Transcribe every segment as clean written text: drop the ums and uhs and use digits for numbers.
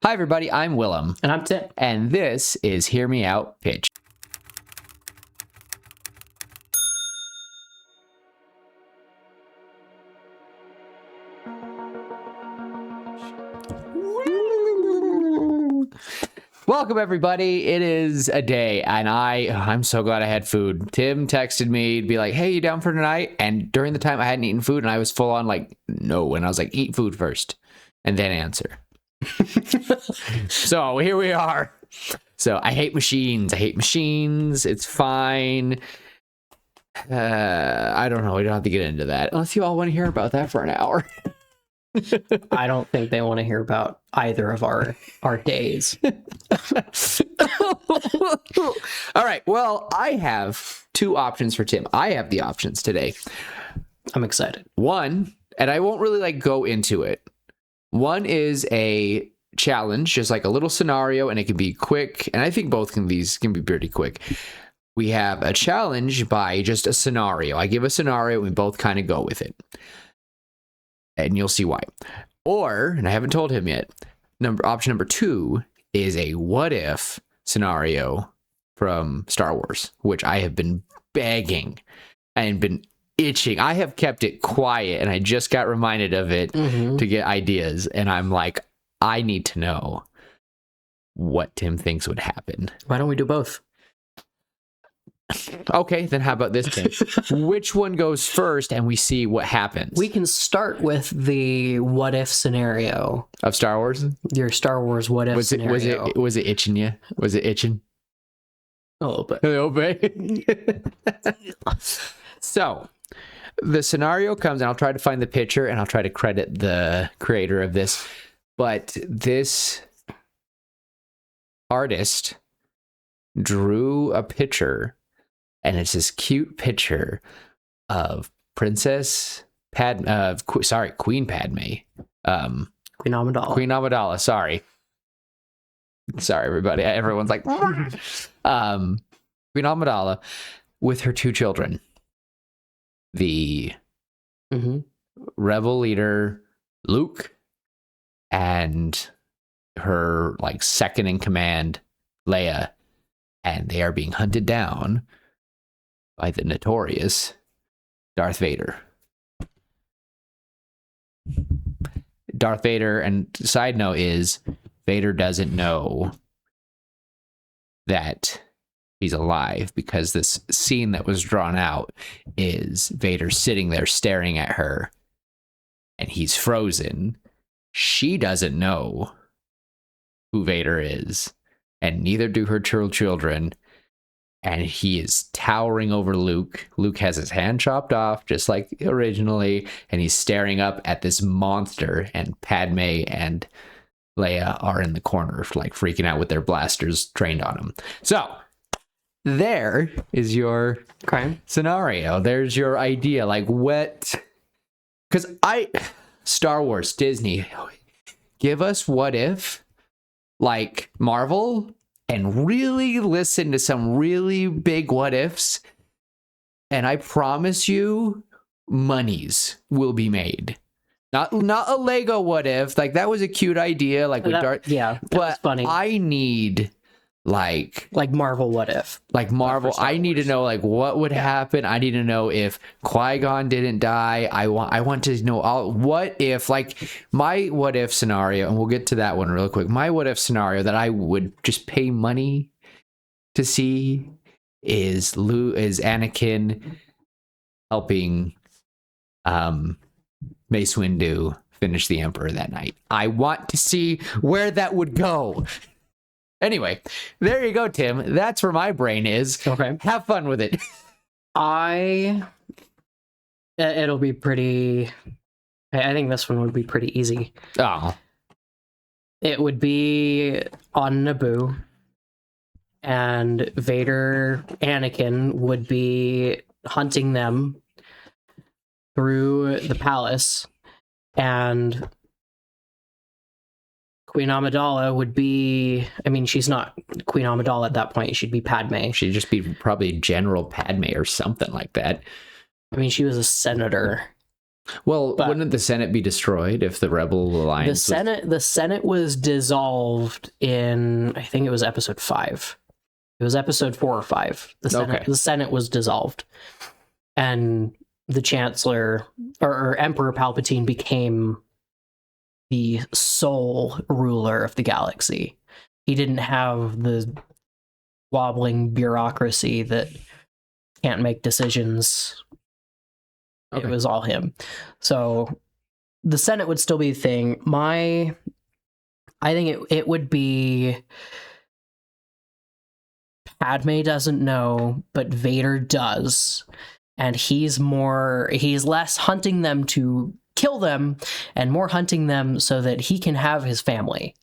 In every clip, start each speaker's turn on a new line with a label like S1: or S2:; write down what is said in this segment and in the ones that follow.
S1: Hi, everybody. I'm Willem.
S2: And I'm Tim.
S1: And this is Hear Me Out Pitch. Welcome, everybody. It is a day, and I'm so glad I had food. Tim texted me to be like, hey, you down for tonight? And during the time I hadn't eaten food, and I was full on like, no. And I was like, eat food first, and then answer. So here we are. So I hate machines. It's fine. I don't know. We don't have to get into that unless you all want to hear about that for an hour.
S2: I don't think they want to hear about either of our days.
S1: All right. Well, I have two options for Tim. I have the options today.
S2: I'm excited.
S1: One, and I won't really go into it. One is a challenge, just like a little scenario, and it can be quick. And I think both of these can be pretty quick. We have a challenge by just a scenario. I give a scenario, and we both kind of go with it. And you'll see why. Or, and I haven't told him yet, option number 2 is a what if scenario from Star Wars, which I have been begging and been itching. I have kept it quiet, and I just got reminded of it to get ideas. And I'm like, I need to know what Tim thinks would happen.
S2: Why don't we do both?
S1: Okay, then how about this, Tim? Which one goes first, and we see what happens?
S2: We can start with the what if scenario
S1: of Star Wars.
S2: Your Star Wars what if scenario.
S1: Was it itching you? Was it itching?
S2: A little bit.
S1: A little bit. So, the scenario comes, and I'll try to find the picture, and I'll try to credit the creator of this. But this artist drew a picture, and it's this cute picture of Queen Padmé.
S2: Queen Amidala.
S1: Queen Amidala, sorry. Sorry, everybody. Everyone's like, Queen Amidala with her 2 children. The rebel leader, Luke, and her second in command, Leia. And they are being hunted down by the notorious Darth Vader. Darth Vader, and side note is, Vader doesn't know that he's alive, because this scene that was drawn out is Vader sitting there staring at her, and he's frozen. She doesn't know who Vader is, and neither do her children. And he is towering over Luke. Luke has his hand chopped off, just like originally, and he's staring up at this monster, and Padme and Leia are in the corner, freaking out with their blasters trained on them. So, there is your scenario. There's your idea. What? Because Star Wars, Disney, give us what if, Marvel, and really listen to some really big what ifs, and I promise you, monies will be made. Not a Lego what if, that was a cute idea, with Darth.
S2: Yeah, that was funny.
S1: I need
S2: Marvel what if.
S1: Marvel, I need to know what would happen. I need to know if Qui-Gon didn't die. I want to know what if, my what if scenario, and we'll get to that one real quick. My what if scenario that I would just pay money to see is Anakin helping Mace Windu finish the Emperor that night. I want to see where that would go. Anyway, there you go, Tim. That's where my brain is.
S2: Okay.
S1: Have fun with it.
S2: It'll be pretty... I think this one would be pretty easy.
S1: Oh.
S2: It would be on Naboo, and Anakin would be hunting them through the palace, and Queen Amidala would be... she's not Queen Amidala at that point. She'd be Padme.
S1: She'd just be probably General Padme or something like that.
S2: She was a senator.
S1: Well,
S2: But
S1: wouldn't the Senate be destroyed if the Rebel Alliance?
S2: The Senate was dissolved in, I think it was episode 5. It was episode 4 or 5. The Senate was dissolved, and the Chancellor or Emperor Palpatine became the sole ruler of the galaxy. He didn't have the wobbling bureaucracy that can't make decisions.
S1: Okay.
S2: It was all him. So the Senate would still be a thing. I think it would be Padme doesn't know, but Vader does. And he's less hunting them to kill them and more hunting them so that he can have his family.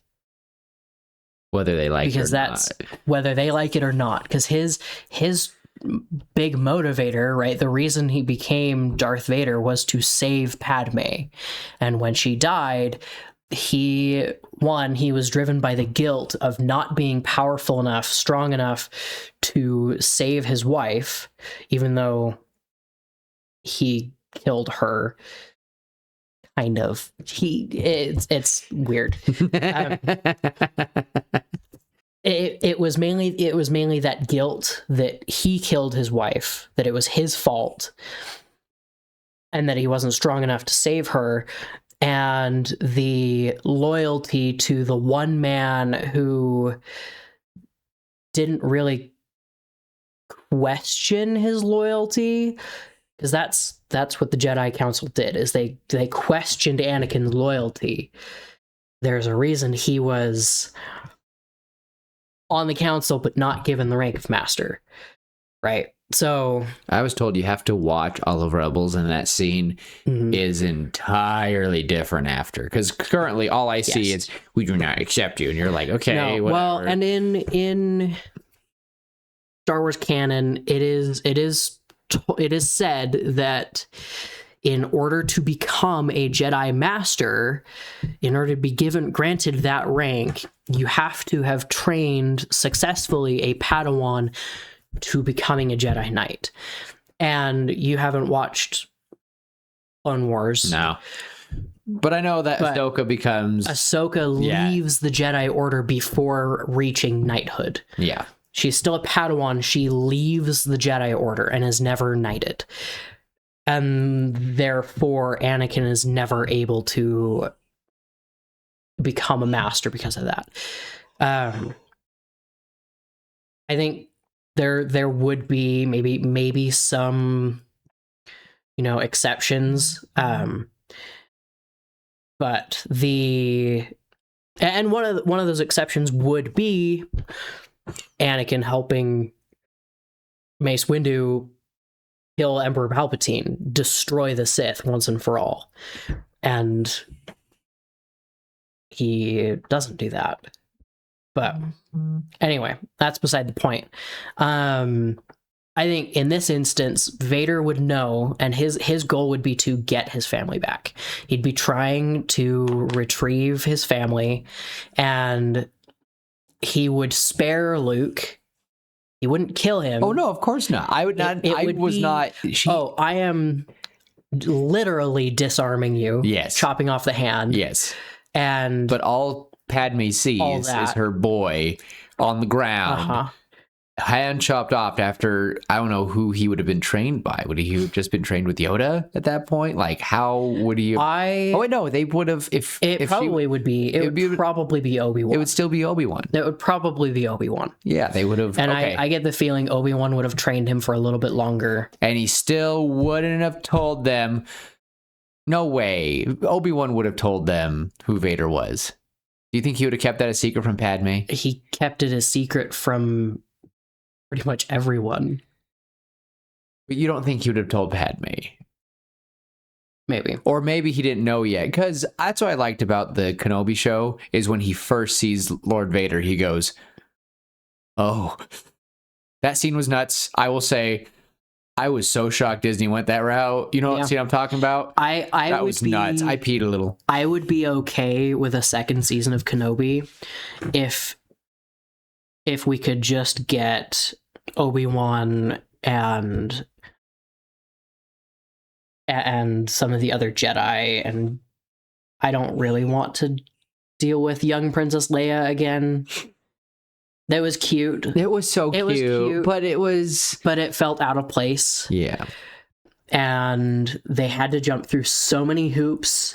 S1: Whether they like
S2: because
S1: it or
S2: that's
S1: not.
S2: Whether they like it or not, because his big motivator, right, the reason he became Darth Vader was to save Padme. And when she died, he was driven by the guilt of not being powerful enough, strong enough to save his wife, even though he killed her. Kind of. It's weird. It was mainly that guilt that he killed his wife, that it was his fault, and that he wasn't strong enough to save her, and the loyalty to the one man who didn't really question his loyalty, because that's what the Jedi Council did, is they questioned Anakin's loyalty. There's a reason he was on the council but not given the rank of master, right? So
S1: I was told you have to watch all of Rebels, and that scene is entirely different after, because currently all I see is we do not accept you, and you're like, okay, whatever.
S2: Well, and in Star Wars canon, it is said that in order to become a Jedi Master, in order to be granted that rank, you have to have trained successfully a Padawan to becoming a Jedi Knight. And you haven't watched Clone Wars.
S1: No. But I know that Ahsoka
S2: leaves the Jedi Order before reaching knighthood.
S1: Yeah.
S2: She's still a Padawan. She leaves the Jedi Order and is never knighted. And therefore, Anakin is never able to become a master because of that. I think there would be maybe some, exceptions. But one of those exceptions would be Anakin helping Mace Windu kill Emperor Palpatine, destroy the Sith once and for all. And he doesn't do that. But anyway, that's beside the point. I think in this instance, Vader would know, and his goal would be to get his family back. He'd be trying to retrieve his family, and he would spare Luke. He wouldn't kill him.
S1: Oh no, of course not. I would not.
S2: I am literally disarming you.
S1: Yes.
S2: Chopping off the hand.
S1: Yes.
S2: But
S1: all Padme sees is her boy on the ground, hand chopped off after, I don't know who he would have been trained by. Would he have just been trained with Yoda at that point? Like, how would he? Oh wait, no, they would have. It would
S2: probably be Obi-Wan.
S1: It would still be Obi-Wan.
S2: It would probably be Obi-Wan.
S1: Yeah, they would have.
S2: And I get the feeling Obi-Wan would have trained him for a little bit longer.
S1: And he still wouldn't have told them. No way. Obi-Wan would have told them who Vader was. Do you think he would have kept that a secret from Padme?
S2: He kept it a secret from pretty much everyone.
S1: But you don't think he would have told Padme?
S2: Maybe.
S1: Or maybe he didn't know yet. Because that's what I liked about the Kenobi show, is when he first sees Lord Vader, he goes, oh, that scene was nuts. I will say, I was so shocked Disney went that route. You know what scene I'm talking about? That was nuts. I peed a little.
S2: I would be okay with a second season of Kenobi if we could just get Obi-Wan and and some of the other Jedi, and I don't really want to deal with young Princess Leia again. That was cute.
S1: It was so cute, but
S2: it felt out of place.
S1: Yeah.
S2: And they had to jump through so many hoops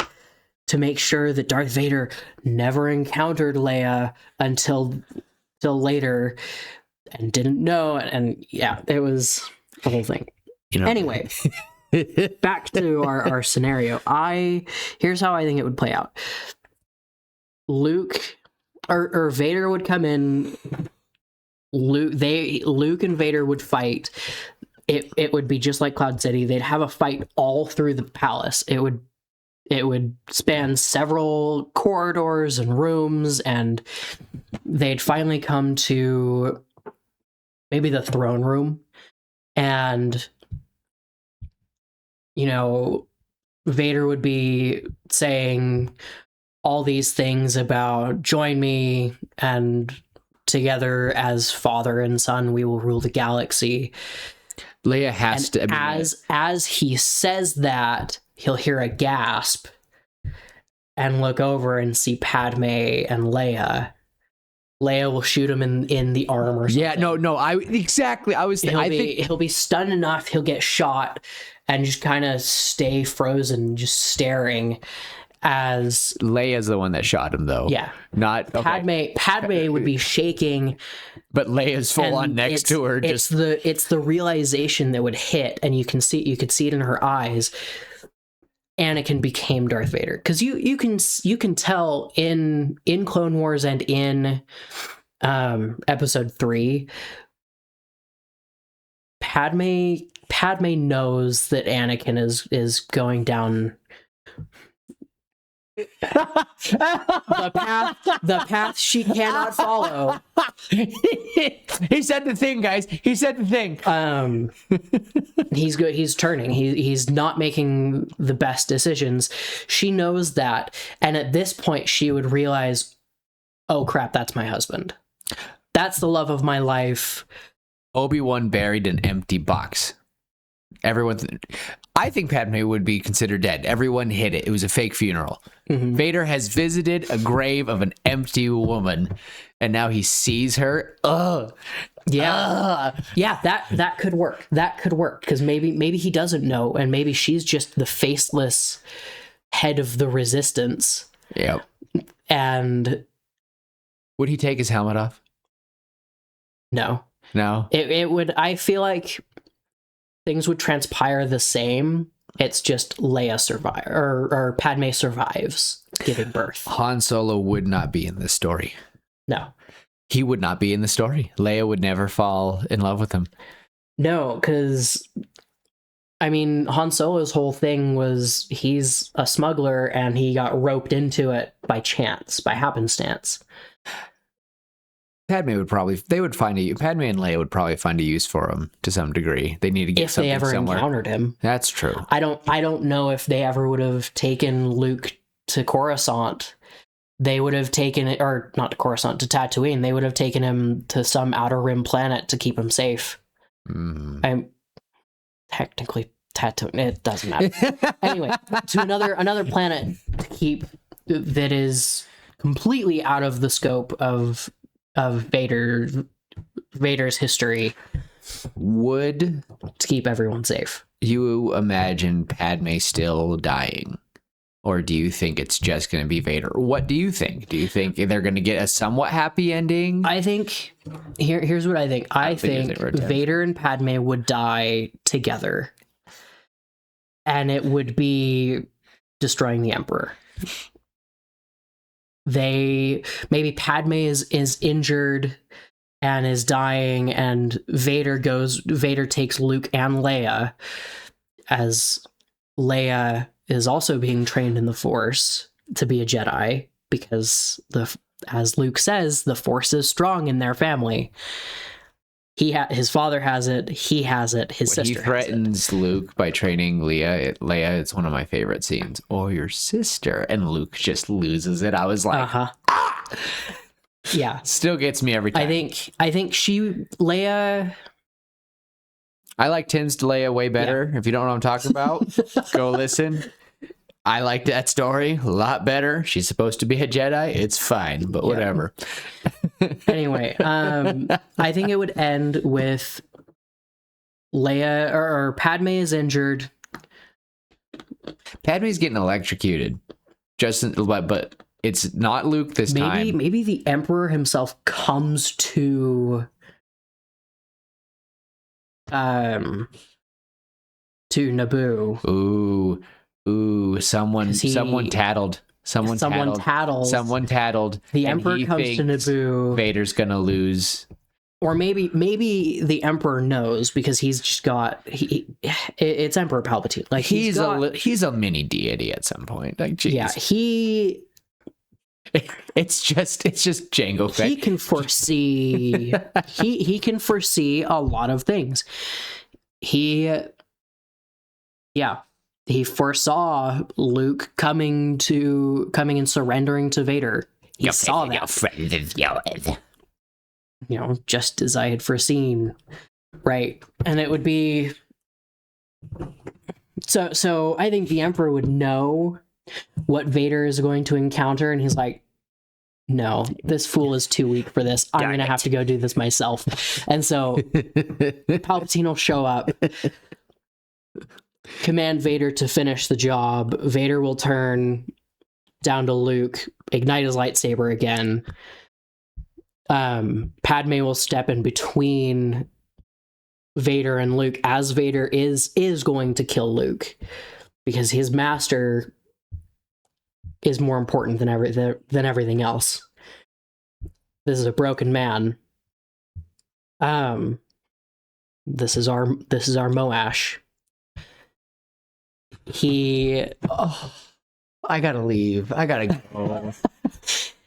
S2: to make sure that Darth Vader never encountered Leia until later and didn't know. And yeah, it was the whole thing. Anyway, back to our scenario. Here's how I think it would play out. Luke or Vader would come in. Luke and Vader would fight. It would be just like Cloud City. They'd have a fight all through the palace. It would span several corridors and rooms, and they'd finally come to maybe the throne room. And, Vader would be saying all these things about join me, and together as father and son, we will rule the galaxy.
S1: Leia has to.
S2: As he says that, he'll hear a gasp and look over and see Padme and Leia. Leia will shoot him in the arm or something.
S1: Yeah, no. I was.
S2: He'll be stunned enough. He'll get shot and just kind of stay frozen, just staring. As
S1: Leia's the one that shot him, though.
S2: Yeah,
S1: not okay.
S2: Padme would be shaking,
S1: but Leia's full on next to her.
S2: It's the realization that would hit, and you could see it in her eyes. Anakin became Darth Vader, because you can tell in Clone Wars and in Episode 3, Padme knows that Anakin is going down the path she cannot follow.
S1: He said the thing, guys. He said the thing.
S2: He's good. He's turning. He's not making the best decisions. She knows that, and at this point, she would realize, "Oh crap, that's my husband. That's the love of my life."
S1: Obi-Wan buried an empty box. I think Padme would be considered dead. Everyone hid it. It was a fake funeral. Mm-hmm. Vader has visited a grave of an empty woman, and now he sees her. Ugh.
S2: Yeah. Yeah, that could work. That could work, because maybe he doesn't know, and maybe she's just the faceless head of the resistance.
S1: Yep.
S2: And
S1: would he take his helmet off?
S2: No. It would. I feel like things would transpire the same. It's just Leia survive or Padme survives giving birth.
S1: Han Solo would not be in this story.
S2: No.
S1: He would not be in the story. Leia would never fall in love with him.
S2: No, because Han Solo's whole thing was he's a smuggler and he got roped into it by happenstance.
S1: Padme and Leia would probably find a use for him to some degree. They need to get something somewhere. If they ever encountered him. That's true.
S2: I don't know if they ever would have taken Luke to Coruscant. They would have taken it, or not to Coruscant, to Tatooine. They would have taken him to some outer rim planet to keep him safe. I'm technically Tatooine. It doesn't matter. Anyway, to another planet to keep that is completely out of the scope of Vader's history,
S1: would
S2: to keep everyone safe.
S1: You imagine Padme still dying, or do you think it's just going to be Vader? What do you think? Do you think they're going to get a somewhat happy ending?
S2: I think here's what I think. I think Vader and Padme would die together, and it would be destroying the Emperor. Maybe Padme is injured and is dying, and Vader takes Luke and Leia, as Leia is also being trained in the Force to be a Jedi, because as Luke says, the Force is strong in their family. His father has it. He has it. His sister. He
S1: threatens Luke by training Leia. It's one of my favorite scenes. Or your sister, and Luke just loses it. I was like, ah!
S2: Yeah.
S1: Still gets me every time.
S2: I think Leia.
S1: I like Tim's Leia way better. If you don't know what I'm talking about, go listen. I like that story a lot better. She's supposed to be a Jedi. It's fine, but whatever.
S2: Anyway, I think it would end with Leia or Padme is injured.
S1: Padme's getting electrocuted. But it's not Luke this time.
S2: Maybe the Emperor himself comes to Naboo.
S1: Ooh, someone tattled. Someone tattled.
S2: The Emperor comes to Naboo.
S1: Vader's gonna lose.
S2: Or maybe the Emperor knows because he's just got it's Emperor Palpatine. Like
S1: he's a mini deity at some point. Like geez.
S2: Yeah,
S1: it's just Jango Fett.
S2: He can foresee he can foresee a lot of things. He foresaw Luke coming and surrendering to Vader. He saw that. Just as I had foreseen, right? And it would be so I think the Emperor would know what Vader is going to encounter, and he's like, no, this fool is too weak for this. I'm gonna have to go do this myself. And so Palpatine will show up, command Vader to finish the job. Vader will turn down to Luke, ignite his lightsaber again. Padme will step in between Vader and Luke, as Vader is going to kill Luke because his master is more important than everything else. This is a broken man. This is our Moash.
S1: I gotta leave. I gotta go.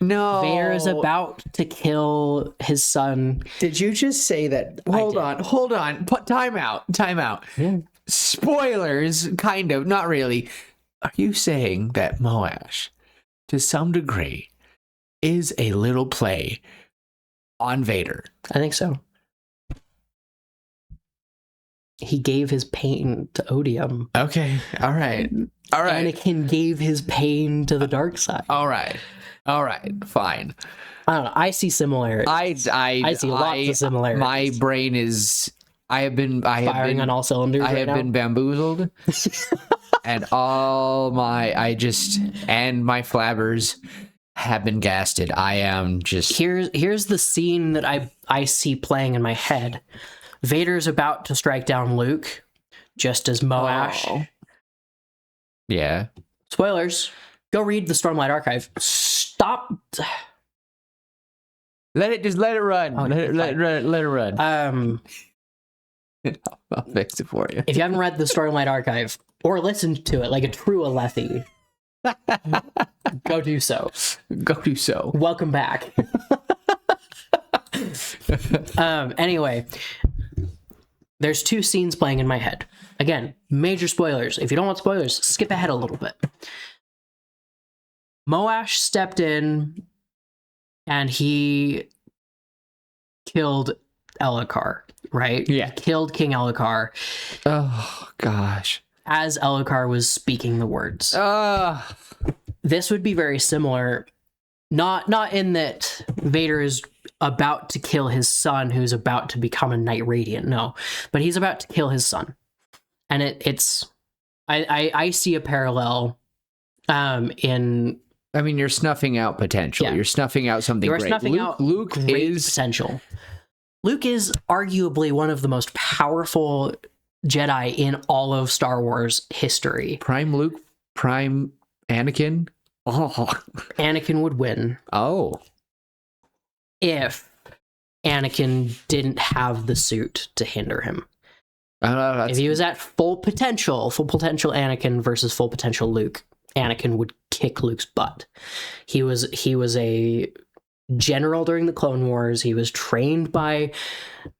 S1: No.
S2: Vader is about to kill his son.
S1: Did you just say that? Hold on. Time out.
S2: Yeah.
S1: Spoilers, kind of, not really. Are you saying that Moash, to some degree, is a little play on Vader?
S2: I think so. He gave his pain to Odium.
S1: Okay. All right.
S2: Anakin gave his pain to the dark side.
S1: All right. Fine.
S2: I don't know. I see similarities. I see lots of similarities.
S1: My brain is. I have been
S2: firing on all cylinders.
S1: I have been bamboozled, and and my flabbers have been gasted. I am just.
S2: Here's the scene that I see playing in my head. Vader's about to strike down Luke, just as Moash.
S1: Oh. Yeah.
S2: Spoilers. Go read the Stormlight Archive. Stop.
S1: Let it run.
S2: Okay,
S1: let it run. I'll fix it for you.
S2: If you haven't read the Stormlight Archive or listened to it like a true Alethi, go do so. Welcome back. Anyway, there's two scenes playing in my head. Again, major spoilers. If you don't want spoilers, skip ahead a little bit. Moash stepped in and he killed Elhokar, right?
S1: Yeah.
S2: He killed King Elhokar.
S1: Oh, gosh.
S2: As Elhokar was speaking the words. This would be very similar. Not in that Vader is about to kill his son who's about to become a Knight Radiant, no. But he's about to kill his son. And I see a parallel in...
S1: I mean, you're snuffing out potential. Yeah. You're snuffing out something great. Luke is
S2: potential. Luke is arguably one of the most powerful Jedi in all of Star Wars history.
S1: Prime Luke, Prime Anakin. Oh,
S2: Anakin would win.
S1: Oh,
S2: if Anakin didn't have the suit to hinder him. If he was at full potential Anakin versus full potential Luke, Anakin would kick Luke's butt. He was a general during the Clone Wars. He was trained by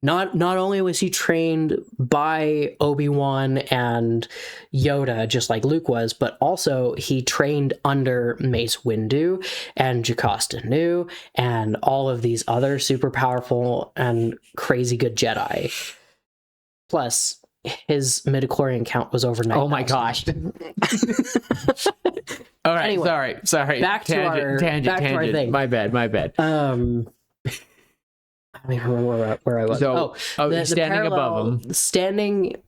S2: not only was he trained by Obi-Wan and Yoda just like Luke was, but also he trained under Mace Windu and Jocasta Nu and all of these other super powerful and crazy good Jedi. Plus, his midichlorian count was over 9,000.
S1: Oh my gosh. All right,
S2: Anyway,
S1: sorry.
S2: back to our thing.
S1: My bad.
S2: I don't even remember where I was.
S1: Standing above him.
S2: Standing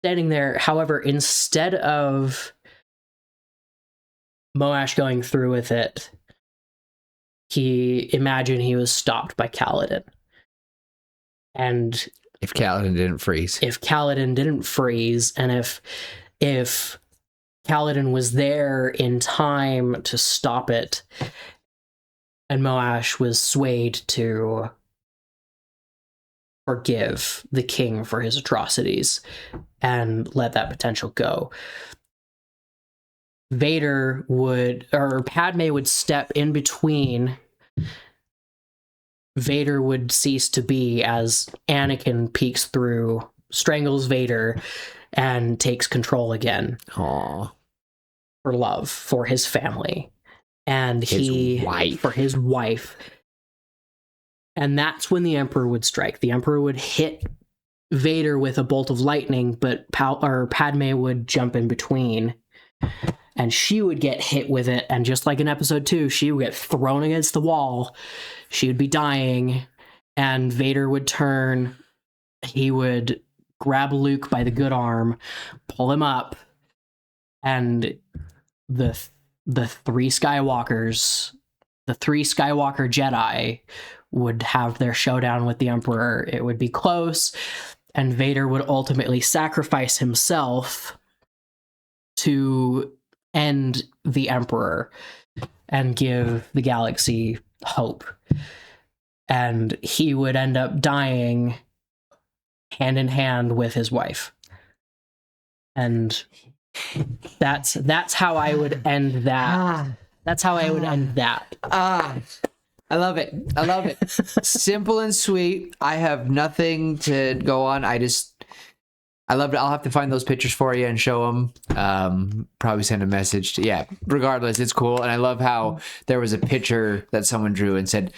S2: there. However, instead of Moash going through with it, he imagined he was stopped by Kaladin. And
S1: if Kaladin didn't freeze,
S2: and if Kaladin was there in time to stop it, and Moash was swayed to forgive the king for his atrocities and let that potential go, Padmé would step in between. Vader would cease to be as Anakin peeks through, strangles Vader, and takes control again.
S1: Aww.
S2: For love, for his family, and for his wife. And that's when the Emperor would strike. The Emperor would hit Vader with a bolt of lightning, but Padmé would jump in between. And she would get hit with it, and just like in episode 2, she would get thrown against the wall. She would be dying, and Vader would turn. He would grab Luke by the good arm, pull him up, and the three Skywalker Jedi would have their showdown with the Emperor. It would be close, and Vader would ultimately sacrifice himself to end the Emperor and give the galaxy hope. And he would end up dying hand in hand with his wife. And that's how I would end that. That's how I would end that.
S1: I love it. Simple and sweet. I have nothing to go on. I love it. I'll have to find those pictures for you and show them. Probably send a message regardless, it's cool. And I love how there was a picture that someone drew and said,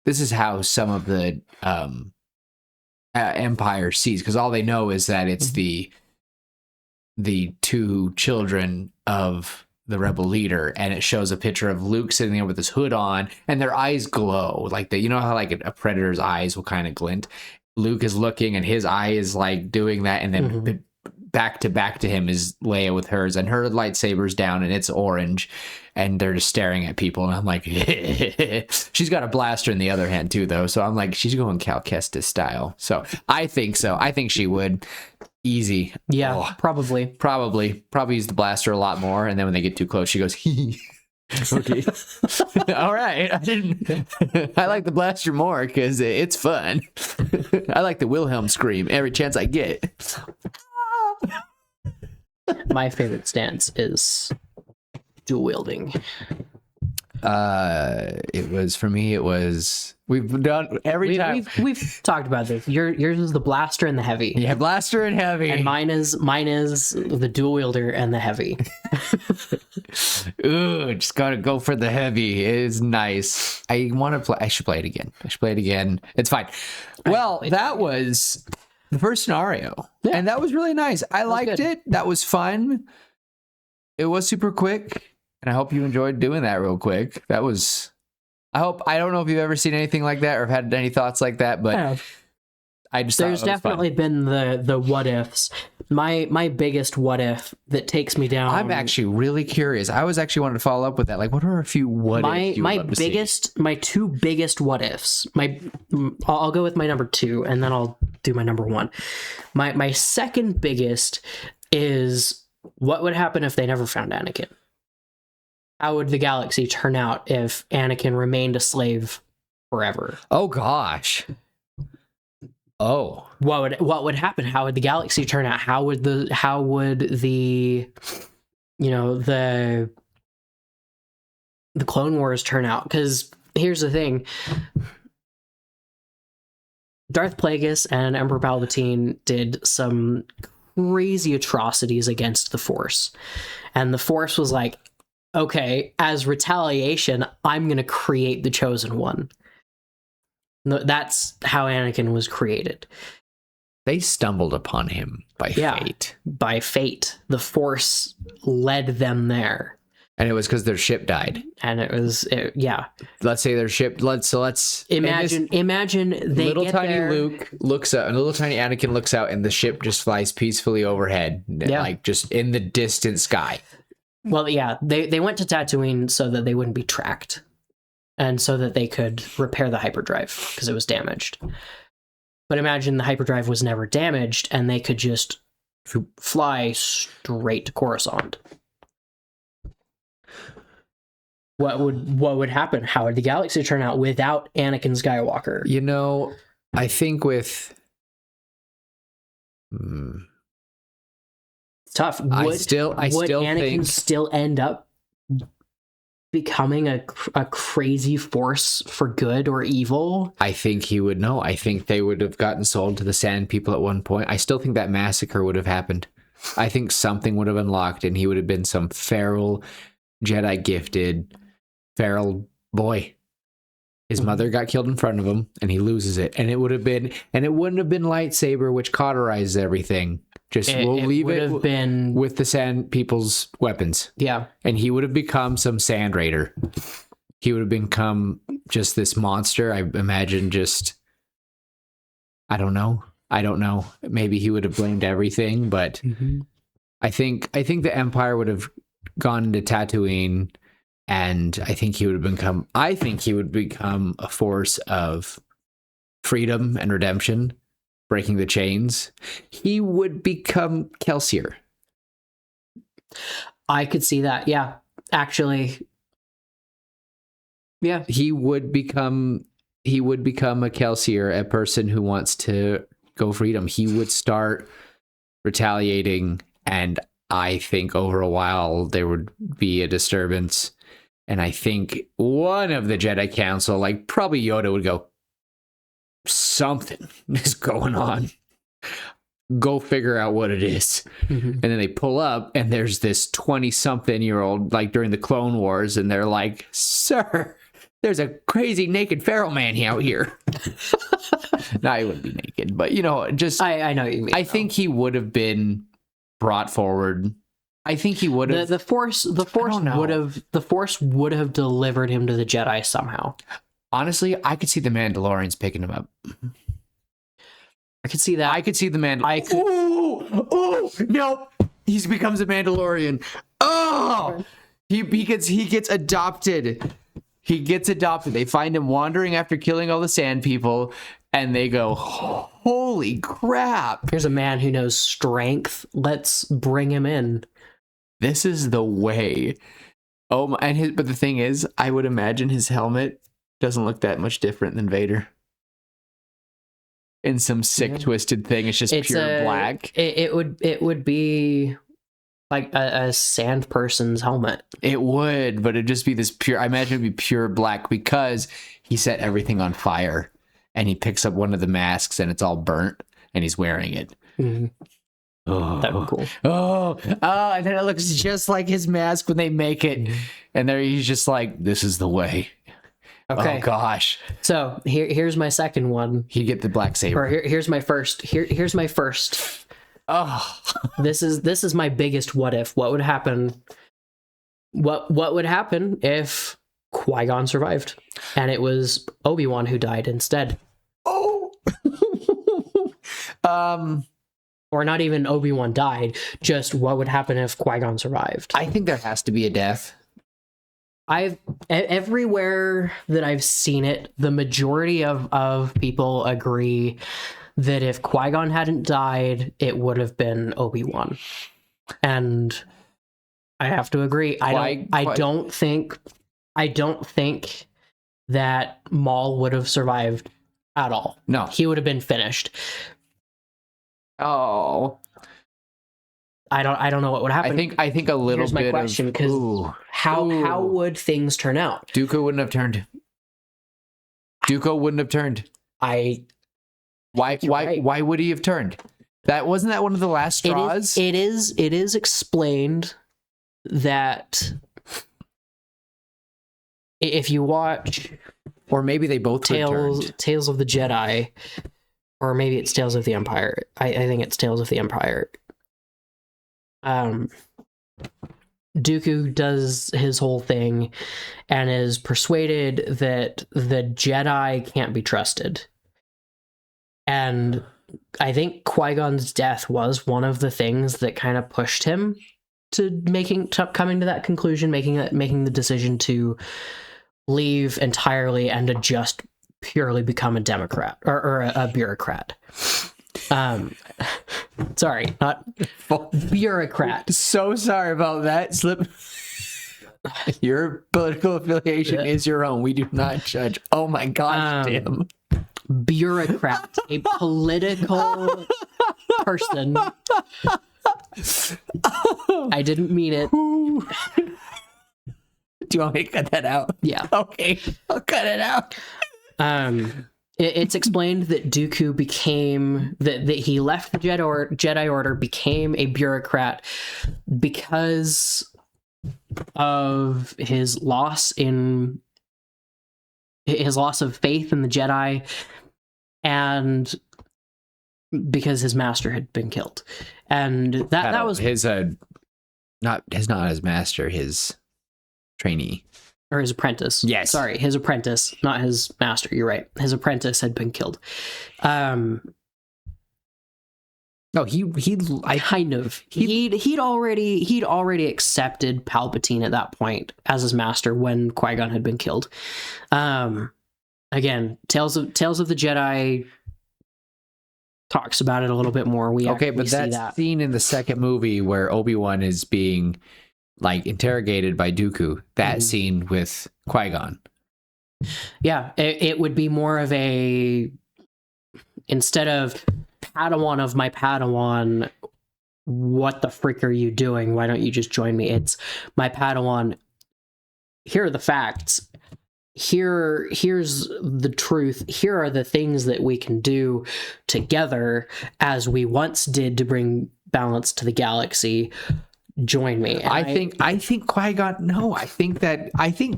S1: this is how some of the Empire sees, because all they know is that it's the two children of the rebel leader, and it shows a picture of Luke sitting there with his hood on, and their eyes glow like you know how like a predator's eyes will kind of glint. Luke is looking, and his eye is like doing that, and then back to him is Leia with hers, and her lightsaber's down, and it's orange, and they're just staring at people, and I'm like, she's got a blaster in the other hand too, though, so I'm like, she's going Cal Kestis style. So I think she would. Easy.
S2: Yeah, probably
S1: use the blaster a lot more, and then when they get too close, she goes, okay. All right. I like the blaster more because it's fun. I like the Wilhelm scream every chance I get.
S2: My favorite stance is dual wielding. We've done every time. We've talked about this. Yours is the blaster and the heavy.
S1: Yeah, blaster and heavy.
S2: And mine is the dual wielder and the heavy.
S1: Ooh, just gotta go for the heavy. It is nice. I should play it again. It's fine. Well, that was the first scenario. Yeah. And that was really nice. I liked it. That was fun. It was super quick. And I hope you enjoyed doing that real quick. I don't know if you've ever seen anything like that or have had any thoughts like that, but
S2: there's definitely been the what ifs. My biggest what if that takes me down.
S1: I'm actually really curious. I was actually wanting to follow up with that. Like, what are a few what ifs you would love to see?
S2: My two biggest what ifs. I'll go with my number 2, and then I'll do my number 1. My second biggest is, what would happen if they never found Anakin? How would the galaxy turn out if Anakin remained a slave forever?
S1: Oh gosh. Oh.
S2: What would happen? How would the galaxy turn out? How would the Clone Wars turn out? Because here's the thing. Darth Plagueis and Emperor Palpatine did some crazy atrocities against the Force. And the Force was like, okay, as retaliation, I'm going to create the Chosen One. That's how Anakin was created.
S1: They stumbled upon him by fate.
S2: By fate. The Force led them there.
S1: And it was because their ship died.
S2: And
S1: Let's say their ship. Let's
S2: imagine they
S1: little
S2: get
S1: tiny
S2: there.
S1: Luke looks out, and little tiny Anakin looks out, and the ship just flies peacefully overhead, like just in the distant sky.
S2: Well, yeah, they went to Tatooine so that they wouldn't be tracked, and so that they could repair the hyperdrive because it was damaged. But imagine the hyperdrive was never damaged, and they could just fly straight to Coruscant. What would happen? How would the galaxy turn out without Anakin Skywalker?
S1: You know, I think with
S2: It's tough.
S1: I still
S2: Anakin
S1: think
S2: still end up becoming a crazy force for good or evil?
S1: I think he would know. I think they would have gotten sold to the Sand People at one point. I still think that massacre would have happened. I think something would have unlocked, and he would have been some feral, Jedi gifted, feral boy. His mother got killed in front of him, and he loses it. And it wouldn't have been lightsaber, which cauterized everything. We'll leave it with the Sand People's weapons.
S2: Yeah.
S1: And he would have become some Sand Raider. He would have become just this monster. I imagine I don't know. Maybe he would have blamed everything, but I think the Empire would have gone into Tatooine, and I think he would become a force of freedom and redemption, breaking the chains. He would become Kelsier.
S2: I could see that. Yeah, actually. Yeah.
S1: He would become a Kelsier, a person who wants to go freedom. He would start retaliating, and I think over a while there would be a disturbance. And I think one of the Jedi Council, like probably Yoda, would go, something is going on. Go figure out what it is. And then they pull up, and there's this 20-something-year-old, like during the Clone Wars, and they're like, sir, there's a crazy naked feral man out here. No, he wouldn't be naked, but I know what you mean. I think he would have been brought forward. I think he would have.
S2: The Force would have delivered him to the Jedi somehow.
S1: Honestly, I could see the Mandalorians picking him up.
S2: I could see that.
S1: I could see the Oh no! He becomes a Mandalorian. Oh, he gets adopted. He gets adopted. They find him wandering after killing all the Sand People, and they go, holy crap!
S2: Here's a man who knows strength. Let's bring him in.
S1: This is the way. Oh my! But the thing is, I would imagine his helmet doesn't look that much different than Vader. In some sick, twisted thing, it's pure black.
S2: It would be like a sand person's helmet.
S1: It would, but it'd just be this pure. I imagine it'd be pure black because he set everything on fire, and he picks up one of the masks, and it's all burnt, and he's wearing it. Oh,
S2: that would be cool.
S1: And then it looks just like his mask when they make it, and there he's just like, "This is the way." Okay. Oh gosh.
S2: So here's my second one.
S1: You get the black saber.
S2: Or here's my first. Here's my first.
S1: Oh,
S2: this is my biggest what if. What would happen? What would happen if Qui-Gon survived and it was Obi-Wan who died instead?
S1: Oh.
S2: Or not even Obi-Wan died. Just what would happen if Qui-Gon survived?
S1: I think there has to be a death.
S2: Everywhere that I've seen it, the majority of people agree that if Qui-Gon hadn't died, it would have been Obi-Wan. And I have to agree. I don't think that Maul would have survived at all.
S1: No.
S2: He would have been finished.
S1: Oh.
S2: I don't know what would happen.
S1: I think a little
S2: Here's my
S1: bit
S2: question, because how would things turn out?
S1: Dooku wouldn't have turned. Why would he have turned? Wasn't that one of the last straws?
S2: It is explained that if you watch,
S1: or maybe they both
S2: Tales of the Jedi, or maybe it's Tales of the Empire. I think it's Tales of the Empire. Dooku does his whole thing and is persuaded that the Jedi can't be trusted. And I think Qui-Gon's death was one of the things that kind of pushed him to coming to that conclusion, making the decision to leave entirely and to just purely become a Democrat or a bureaucrat. Sorry, not bureaucrat.
S1: So sorry about that. Slip. Your political affiliation is your own. We do not judge. Oh my gosh, Tim.
S2: Bureaucrat, a political person. I didn't mean it.
S1: Do you want me to cut that out?
S2: Yeah.
S1: Okay, I'll cut it out.
S2: It's explained that Dooku became that he left the Jedi Order, became a bureaucrat because of his loss of faith in the Jedi, and because his master had been killed, and that was
S1: his not his master, his trainee.
S2: Or his apprentice.
S1: Yes.
S2: Sorry, his apprentice, not his master. You're right. His apprentice had been killed. No, he'd already accepted Palpatine at that point as his master when Qui-Gon had been killed. Again, Tales of the Jedi talks about it a little bit more. We
S1: that scene in the second movie where Obi-Wan is being interrogated by Dooku, that scene with Qui-Gon.
S2: Yeah, it would be more of a, instead of Padawan of my Padawan, what the frick are you doing? Why don't you just join me? It's my Padawan. Here are the facts. Here's the truth. Here are the things that we can do together as we once did to bring balance to the galaxy. Join me. And
S1: I think Qui-Gon. No, I think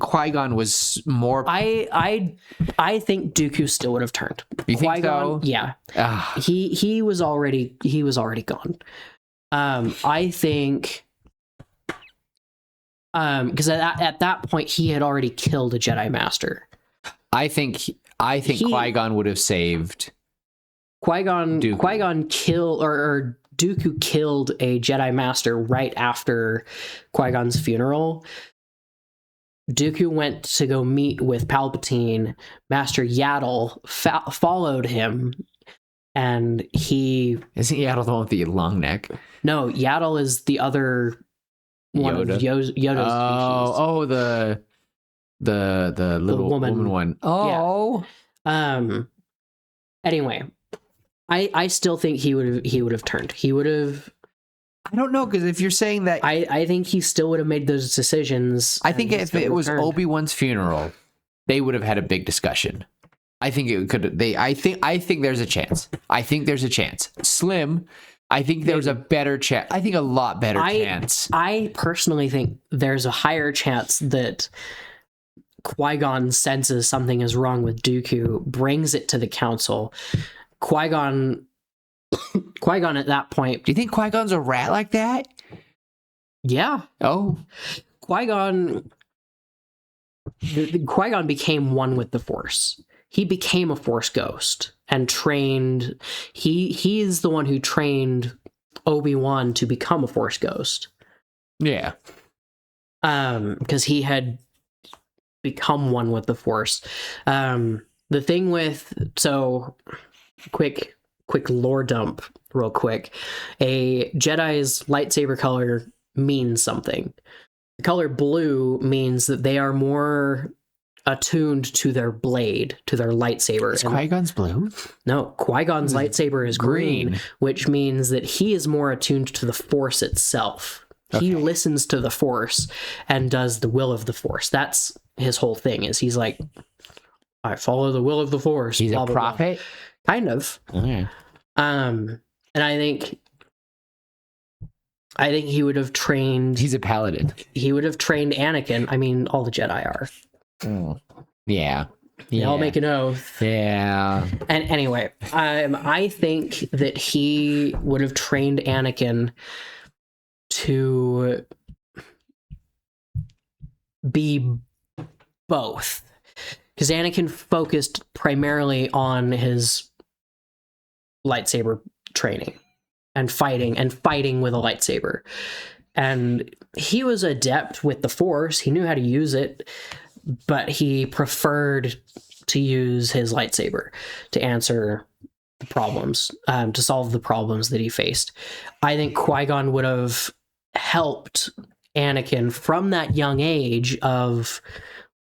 S1: Qui-Gon was more.
S2: I think Dooku still would have turned.
S1: You think so?
S2: Yeah. He was already gone. I think because at that point he had already killed a Jedi Master.
S1: I think Qui-Gon would have saved
S2: Qui-Gon.
S1: Dooku.
S2: Qui-Gon killed or Dooku killed a Jedi Master right after Qui-Gon's funeral. Dooku went to go meet with Palpatine. Master Yaddle followed him, and he...
S1: Isn't Yaddle the one with the long neck?
S2: No, Yaddle is the other one of Yoda's species.
S1: Oh, the little woman one. Oh.
S2: Yeah. Anyway... I still think he would have turned. He would have.
S1: I don't know, because if you're saying that,
S2: I think he still would have made those decisions.
S1: I think if it was Obi-Wan's funeral, they would have had a big discussion. I think it could. I think there's a chance. I think there's a chance. Slim. I think there's a better chance. I think a lot better chance.
S2: I personally think there's a higher chance that Qui-Gon senses something is wrong with Dooku, brings it to the council. Qui-Gon at that point.
S1: Do you think Qui-Gon's a rat like that?
S2: Yeah.
S1: Oh.
S2: Qui-Gon became one with the Force. He became a Force ghost and trained. He is the one who trained Obi-Wan to become a Force ghost.
S1: Yeah.
S2: Because he had become one with the Force. The thing with quick lore dump real quick. A Jedi's lightsaber color means something. The color blue means that they are more attuned to their blade, to their lightsaber.
S1: Is Qui-Gon's blue?
S2: No, Qui-Gon's lightsaber is green, which means that he is more attuned to the Force itself. Okay. He listens to the Force and does the will of the Force. That's his whole thing, is he's like, I follow the will of the Force.
S1: He's a prophet?
S2: Blah. Kind of.
S1: Okay.
S2: And I think he would have trained...
S1: He's a paladin.
S2: He would have trained Anakin. I mean, all the Jedi are.
S1: Yeah.
S2: They all make an oath.
S1: Yeah.
S2: And anyway, I think that he would have trained Anakin to be both. Because Anakin focused primarily on his lightsaber training and fighting with a lightsaber. And he was adept with the Force. He knew how to use it, but he preferred to use his lightsaber to answer the problems, to solve the problems that he faced. I think Qui-Gon would have helped Anakin from that young age of,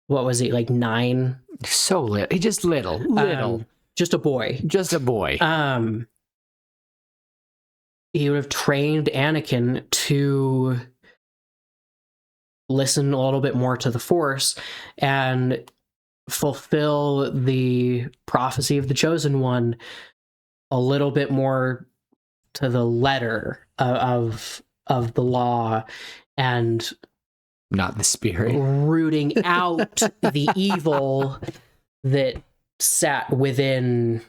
S2: what was he, like 9?
S1: So little. Just little.
S2: Just a boy.
S1: Just a boy.
S2: He would have trained Anakin to listen a little bit more to the Force and fulfill the prophecy of the Chosen One a little bit more to the letter of the law, and
S1: not the spirit,
S2: rooting out the evil that sat within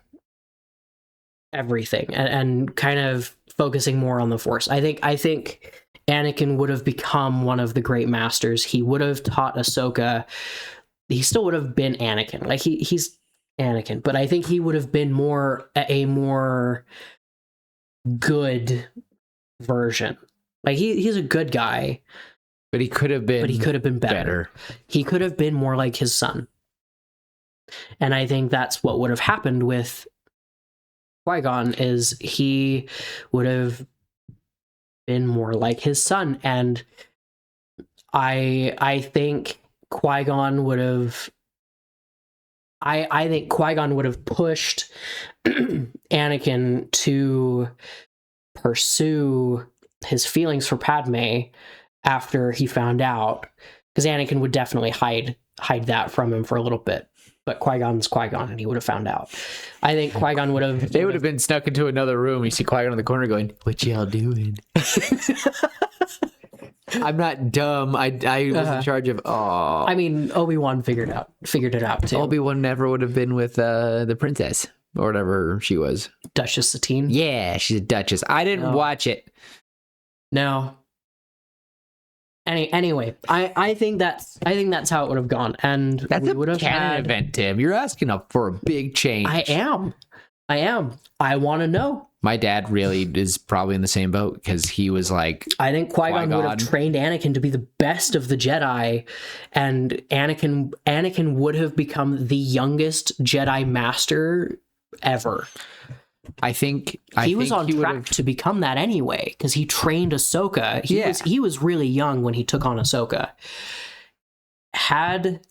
S2: everything, and kind of focusing more on the Force. I think Anakin would have become one of the great masters. He would have taught Ahsoka. He still would have been Anakin. Like he's Anakin, but I think he would have been a more good version. Like he's a good guy,
S1: but he could have been
S2: better. He could have been more like his son. And I think that's what would have happened with Qui-Gon, is he would have been more like his son. And I think Qui-Gon would have pushed Anakin to pursue his feelings for Padme after he found out, because Anakin would definitely hide that from him for a little bit. But Qui-Gon's Qui-Gon, and he would have found out. I think Qui-Gon would have...
S1: They would have been snuck into another room. You see Qui-Gon in the corner going, "What y'all doing?" I'm not dumb. I was in charge of... Oh.
S2: I mean, Obi-Wan figured it out, too.
S1: Obi-Wan never would have been with the princess, or whatever she was.
S2: Duchess Satine?
S1: Yeah, she's a duchess. I didn't watch it.
S2: No. Anyway, I think that's how it would have gone, and
S1: that's
S2: we would have
S1: canon event, Tim. You're asking up for a big change.
S2: I am. I want to know.
S1: My dad really is probably in the same boat, because he was like,
S2: I think Qui-Gon would have trained Anakin to be the best of the Jedi, and Anakin would have become the youngest Jedi Master ever.
S1: I think
S2: he was on track to become that anyway, because he trained Ahsoka. He was really young when he took on Ahsoka. Had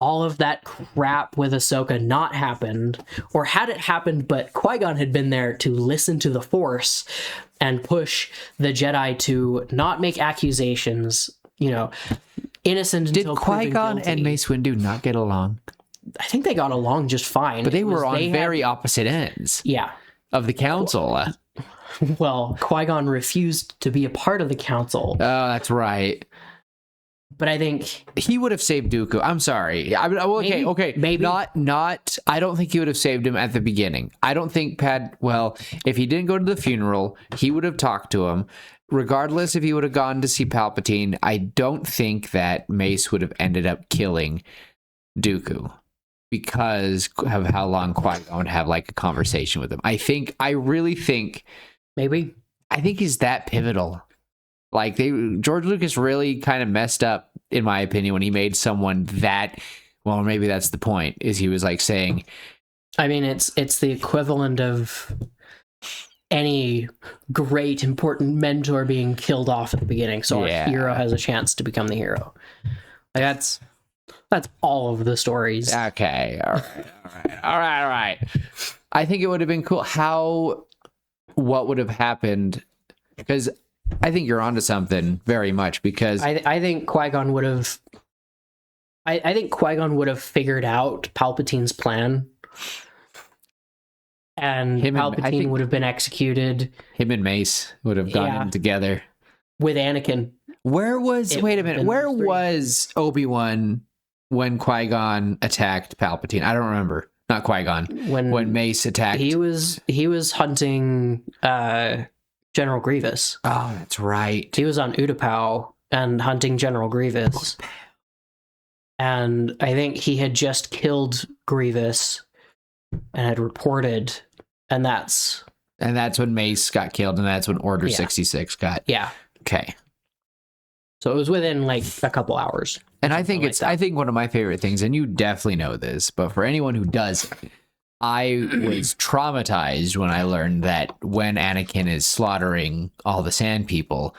S2: all of that crap with Ahsoka not happened, or had it happened but Qui-Gon had been there to listen to the Force and push the Jedi to not make accusations, innocent until proven guilty. Did
S1: Qui-Gon and Mace Windu not get along?
S2: I think they got along just fine.
S1: But they were on very opposite ends.
S2: Yeah.
S1: Of the council.
S2: Well, Qui-Gon refused to be a part of the council.
S1: Oh, that's right.
S2: But I think
S1: he would have saved Dooku. I'm sorry. Okay.
S2: Maybe.
S1: Not. I don't think he would have saved him at the beginning. I don't think if he didn't go to the funeral, he would have talked to him. Regardless if he would have gone to see Palpatine, I don't think that Mace would have ended up killing Dooku, because of how long Qui-Gon would have like a conversation with him. I really think he's that pivotal. Like George Lucas really kind of messed up, in my opinion, when he made someone that, well, maybe that's the point, is he was like saying,
S2: I mean, it's the equivalent of any great important mentor being killed off at the beginning, so our hero has a chance to become the hero. Like that's all of the stories.
S1: Okay, all right. I think it would have been cool what would have happened, because I think you're onto something very much, because
S2: I think Qui-Gon would have figured out Palpatine's plan, and Palpatine would have been executed.
S1: Him and Mace would have gone in together
S2: with Anakin.
S1: Where was Obi-Wan when Qui-Gon attacked Palpatine. I don't remember. Not Qui-Gon. When Mace attacked.
S2: He was hunting General Grievous.
S1: Oh, that's right.
S2: He was on Utapau and hunting General Grievous. And I think he had just killed Grievous and had reported, and that's
S1: when Mace got killed, and that's when Order 66 got.
S2: Yeah.
S1: Okay.
S2: So it was within like a couple hours.
S1: And I think I think one of my favorite things, and you definitely know this, but for anyone who does, I was traumatized when I learned that when Anakin is slaughtering all the Sand People,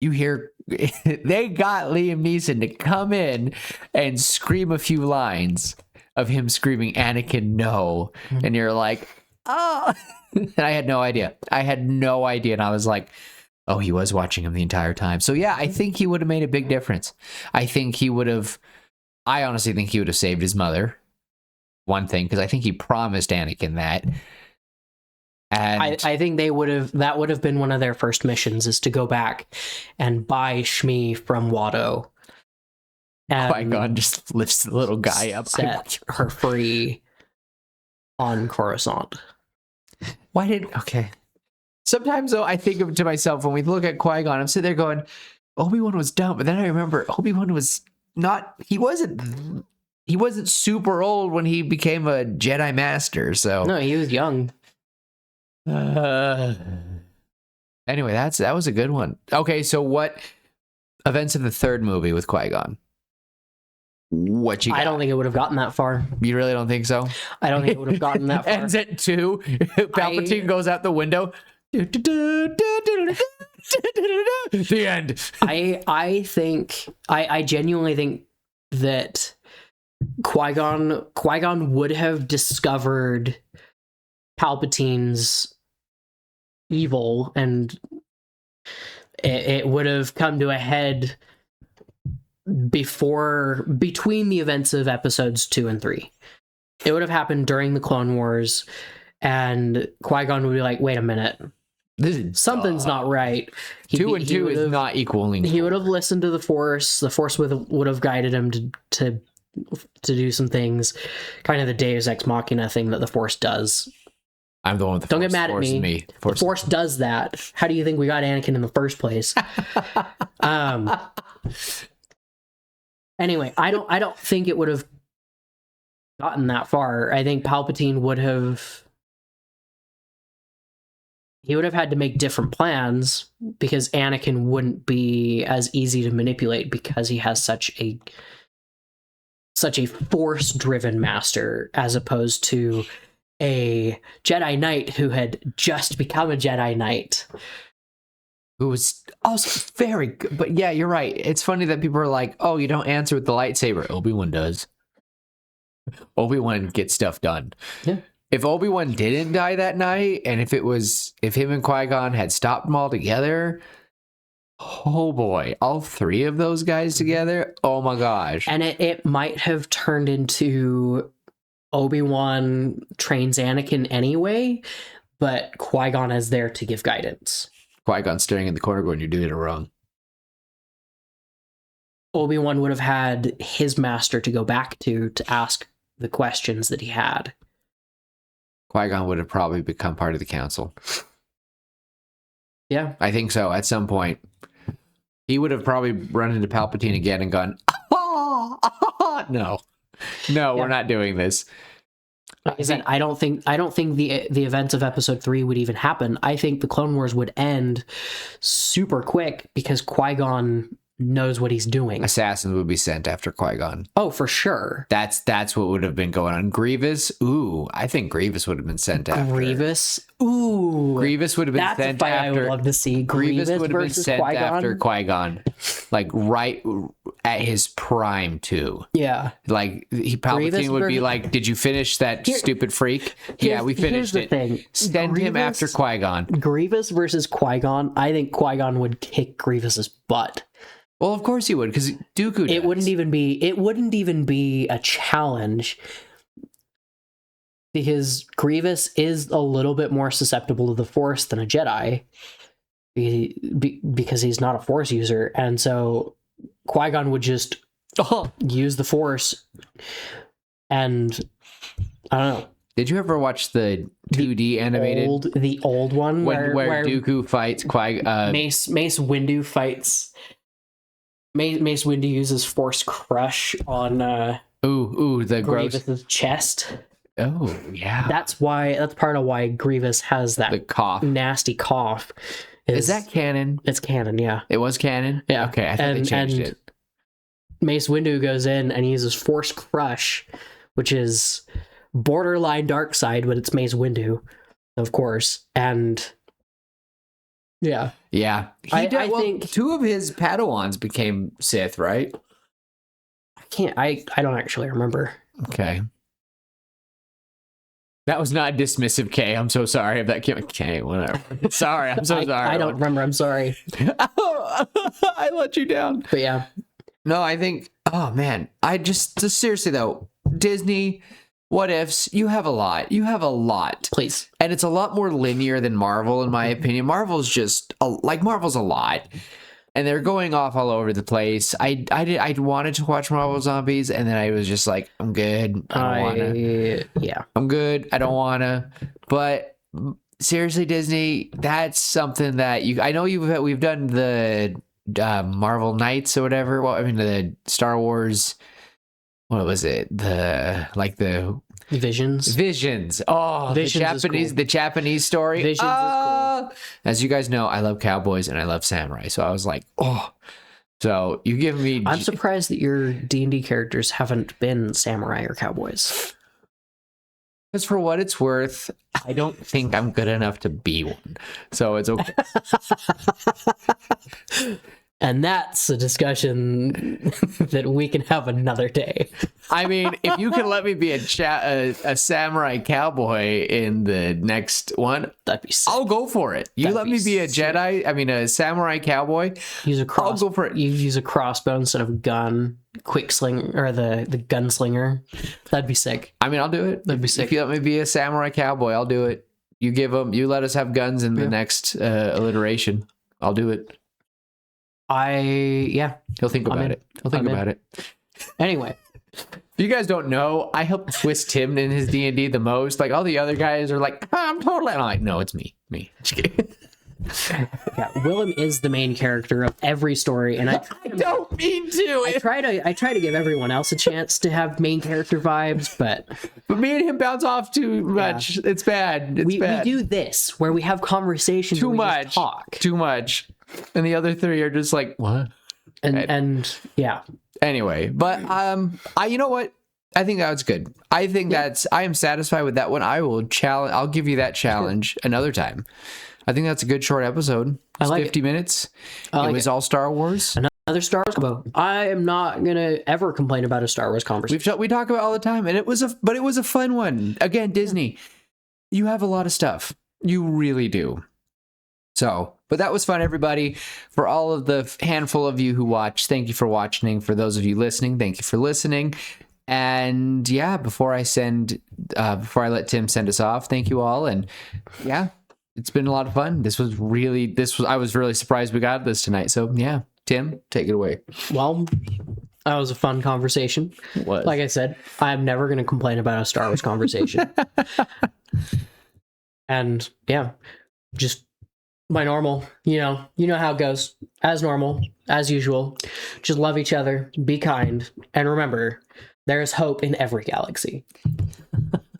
S1: you hear they got Liam Neeson to come in and scream a few lines of him screaming, "Anakin, no." And you're like, oh. And I had no idea. And I was like, oh, he was watching him the entire time. So yeah, I think he would have made a big difference. I honestly think he would have saved his mother. One thing, because I think he promised Anakin that. And
S2: I think that would have been one of their first missions, is to go back and buy Shmi from Watto. And
S1: Qui-Gon just lifts the little guy up.
S2: Set her free on Coruscant.
S1: Okay. Sometimes, though, I think to myself, when we look at Qui-Gon, I'm sitting there going, Obi-Wan was dumb. But then I remember Obi-Wan was not, he wasn't super old when he became a Jedi Master. So
S2: no, he was young.
S1: Anyway, that was a good one. Okay, so what events in the third movie with Qui-Gon? What you got?
S2: I don't think it would have gotten that far.
S1: You really don't think so?
S2: I don't think it would have gotten that far.
S1: Ends at 2. Palpatine goes out the window. The end.
S2: I genuinely think that Qui-Gon would have discovered Palpatine's evil, and it would have come to a head between the events of episodes 2 and 3. It would have happened during the Clone Wars, and Qui-Gon would be like, wait a minute, something's not right.
S1: 2 and 2 is not equaling.
S2: He would have listened to the Force would have guided him to do some things, kind of the Deus Ex Machina thing that the Force does.
S1: I'm the one with the
S2: Don't
S1: Force.
S2: get mad at me. The Force does that. How do you think we got Anakin in the first place? Anyway, I don't think it would have gotten that far. I think Palpatine would have had to make different plans, because Anakin wouldn't be as easy to manipulate, because he has such a Force-driven master, as opposed to a Jedi Knight who had just become a Jedi Knight.
S1: Who was also very good. But yeah, you're right. It's funny that people are like, oh, you don't answer with the lightsaber. Obi-Wan does. Obi-Wan gets stuff done.
S2: Yeah.
S1: If Obi-Wan didn't die that night, and if him and Qui-Gon had stopped them all together, oh boy, all 3 of those guys together, oh my gosh.
S2: And it might have turned into Obi-Wan trains Anakin anyway, but Qui-Gon is there to give guidance.
S1: Qui-Gon staring in the corner going, you're doing it wrong.
S2: Obi-Wan would have had his master to go back to ask the questions that he had.
S1: Qui-Gon would have probably become part of the council.
S2: Yeah.
S1: I think so, at some point. He would have probably run into Palpatine again and gone, no, we're not doing this.
S2: Like I said, I don't think the events of episode 3 would even happen. I think the Clone Wars would end super quick, because Qui-Gon knows what he's doing.
S1: Assassins would be sent after Qui-Gon.
S2: Oh, for sure.
S1: That's what would have been going on. Grievous, ooh, I think Grievous would have been sent after.
S2: Grievous, ooh,
S1: Grievous would have been
S2: that's
S1: sent
S2: a fight
S1: after.
S2: I would love to see.
S1: Grievous would have been sent
S2: Qui-Gon?
S1: after Qui-Gon, like right at his prime too.
S2: Yeah,
S1: like Palpatine would be like, "Did you finish that stupid freak?" Yeah, we finished it.
S2: Thing.
S1: Send him after Qui-Gon.
S2: Grievous versus Qui-Gon. I think Qui-Gon would kick Grievous's butt.
S1: Well, of course he would, because Dooku does.
S2: It wouldn't even be a challenge, because Grievous is a little bit more susceptible to the Force than a Jedi, because he's not a Force user, and so Qui-Gon would just use the Force, and I don't know.
S1: Did you ever watch the 2D animated?
S2: The old one
S1: where Dooku fights
S2: Mace Windu fights. Mace Windu uses Force Crush on
S1: the
S2: Grievous's chest.
S1: Oh yeah,
S2: that's part of why Grievous has that
S1: the cough,
S2: nasty cough.
S1: Is that canon?
S2: It's canon, yeah.
S1: It was canon?
S2: Yeah.
S1: Okay, I thought they changed it.
S2: Mace Windu goes in and he uses Force Crush, which is borderline dark side, but it's Mace Windu, of course. And yeah.
S1: Yeah. I think two of his Padawans became Sith, right?
S2: I don't actually remember.
S1: Okay. That was not dismissive, Kay. I'm so sorry if that came. Okay, whatever. Sorry, I'm so sorry.
S2: I don't remember. I'm sorry.
S1: I let you down.
S2: But yeah.
S1: No, I think. Oh man, I just seriously though, Disney, what ifs? You have a lot. You have a lot.
S2: Please.
S1: And it's a lot more linear than Marvel, in my opinion. Marvel's just Marvel's a lot. And they're going off all over the place. I wanted to watch Marvel Zombies, and then I was just like, I'm good. I don't want to.
S2: Yeah.
S1: I'm good. I don't want to. But seriously, Disney, that's something that I know we've done the Marvel Knights or whatever. Well, I mean the Star Wars. What was it? The Visions. Oh,
S2: Visions
S1: the Japanese story.
S2: Visions is cool.
S1: As you guys know, I love cowboys and I love samurai. So I was like, oh. So you give me.
S2: I'm surprised that your D&D characters haven't been samurai or cowboys.
S1: Because for what it's worth, I don't think I'm good enough to be one. So it's okay.
S2: And that's a discussion that we can have another day.
S1: I mean, if you can let me be a samurai cowboy in the next one,
S2: that'd be sick.
S1: I'll go for it. You let me be a Jedi, I mean, a samurai cowboy. I'll go for it.
S2: You use a crossbow instead of a gun. Quick sling, or the gunslinger. That'd be sick.
S1: I mean, I'll do it.
S2: That'd be sick.
S1: If you let me be a samurai cowboy, I'll do it. You let us have guns in the next alliteration. I'll do it. He'll think about it. He'll think about it.
S2: Anyway,
S1: if you guys don't know, I help twist Tim in his D&D the most. Like all the other guys are like, I'm totally. I'm like, no, it's me.
S2: Yeah, Willem is the main character of every story, and I
S1: don't mean to.
S2: I try to give everyone else a chance to have main character vibes, but
S1: me and him bounce off too much. It's bad.
S2: We do this where we have conversations.
S1: Too much. Too much. And the other three are just like, what?
S2: And yeah.
S1: Anyway, but you know what? I think that was good. I think I am satisfied with that one. I'll give you that challenge another time. I think that's a good short episode. It's 50 minutes. It was all Star Wars.
S2: Another Star Wars combo. I am not gonna ever complain about a Star Wars conversation.
S1: We talk about it all the time, and it was a fun one. Again, Disney, you have a lot of stuff. You really do. So, but that was fun, everybody. For all of the handful of you who watch, thank you for watching. For those of you listening, thank you for listening. And yeah, before I let Tim send us off, thank you all. And yeah, it's been a lot of fun. I was really surprised we got this tonight. So yeah, Tim, take it away.
S2: Well, that was a fun conversation. Like I said, I'm never going to complain about a Star Wars conversation. And yeah, just my normal, you know how it goes. As normal, as usual, just love each other, be kind, and remember, there is hope in every galaxy.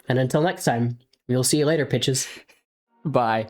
S2: And until next time, we'll see you later, pitches.
S1: Bye.